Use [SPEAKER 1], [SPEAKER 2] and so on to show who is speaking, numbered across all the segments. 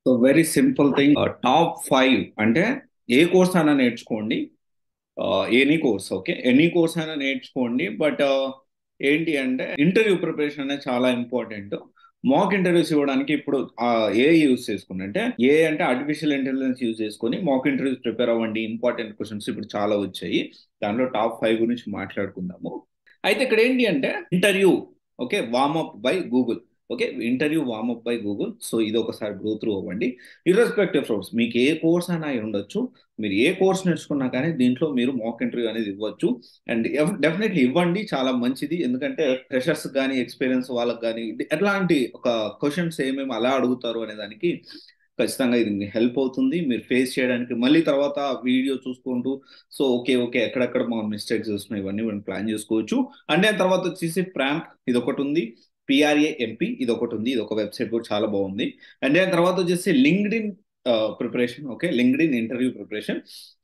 [SPEAKER 1] So very simple thing, top 5 అంటే ఏ course అయినా నేర్చుకోండి. Any course, okay, any course అయినా నేర్చుకోండి. బట్ ఏంటి అంటే ఇంటర్వ్యూ ప్రిపరేషన్ అనేది చాలా ఇంపార్టెంట్. మాక్ ఇంటర్వ్యూస్ ఇవ్వడానికి ఇప్పుడు ఏ యూస్ చేసుకుని అంటే ఏ అంటే ఆర్టిఫిషియల్ ఇంటెలిజెన్స్ యూజ్ చేసుకొని మాక్ ఇంటర్వ్యూస్ ప్రిపేర్ అవ్వండి. ఇంపార్టెంట్ క్వశ్చన్స్ ఇప్పుడు చాలా వచ్చాయి. దాంట్లో టాప్ 5 గురించి మాట్లాడుకుందాము. అయితే ఇక్కడ ఏంటి అంటే interview, okay, warm up by Google. Okay, interview warm up by Google. So ఇది ఒకసారి గో త్రూ అవ్వండి. ఇర్రెస్పెక్టివ్ కోర్స్, మీకు ఏ కోర్స్ అయినా అయి ఉండొచ్చు. మీరు ఏ కోర్స్ నేర్చుకున్నా కానీ దీంట్లో మీరు మాక్ ఇంటర్వ్యూ అనేది ఇవ్వచ్చు. అండ్ డెఫినెట్లీ ఇవ్వండి, చాలా మంచిది. ఎందుకంటే ఫ్రెషర్స్ కానీ ఎక్స్పీరియన్స్ వాళ్ళకి కానీ ఎట్లాంటి ఒక క్వశ్చన్స్ ఏమేమి అలా అడుగుతారు అనే దానికి ఖచ్చితంగా ఇది మీకు హెల్ప్ అవుతుంది మీరు ఫేస్ చేయడానికి. మళ్ళీ తర్వాత వీడియో చూసుకుంటూ సో ఓకే ఓకే ఎక్కడెక్కడ మనం మిస్టేక్స్ చేస్తున్నాం ఇవన్నీ మనం ప్లాన్ చేసుకోవచ్చు. అండ్ దాని తర్వాత వచ్చేసి ప్రాంప్ ఇది ఒకటి ఉంది. పిఆర్ఏఎంపి ఇది ఒకటి ఉంది. ఇది ఒక వెబ్సైట్ కూడా చాలా బాగుంది. అండ్ దాని తర్వాత వచ్చేసి LinkedIn preparation, okay, LinkedIn interview preparation.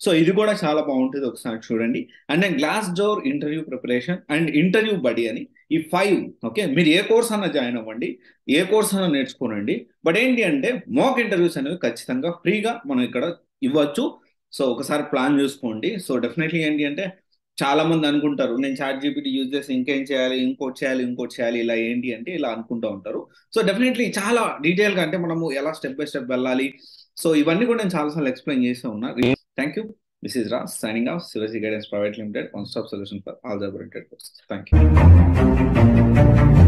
[SPEAKER 1] So ఇది కూడా చాలా బాగుంటుంది, ఒకసారి చూడండి. And then Glassdoor interview preparation and interview buddy అని ఈ 5, ఓకే, మీరు ఏ కోర్స్ అన్నా జాయిన్ అవ్వండి, ఏ కోర్స్ అన్నా నేర్చుకోనండి. బట్ ఏంటి అంటే మాక్ ఇంటర్వ్యూస్ అనేవి ఖచ్చితంగా ఫ్రీగా మనం ఇక్కడ ఇవ్వచ్చు. సో ఒకసారి ప్లాన్ చూసుకోండి. సో డెఫినెట్లీ ఏంటి అంటే చాలా మంది అనుకుంటారు నేను చాట్ జీపీటీ యూజ్ చేసి ఇంకేం చేయాలి, ఇంకోటి చేయాలి, ఇంకోటి చేయాలి, ఇలా ఏంటి అంటే ఇలా అనుకుంటూ ఉంటారు. సో డెఫినెట్లీ చాలా డీటెయిల్గా అంటే మనము ఎలా స్టెప్ బై స్టెప్ వెళ్ళాలి, సో ఇవన్నీ కూడా నేను చాలాసార్లు ఎక్స్ప్లెయిన్ చేస్తూ ఉన్నా. Thank you. దిస్ ఇస్ రా signing off Shivaji guidance private limited, one stop solution for all the oriented courses. Thank you.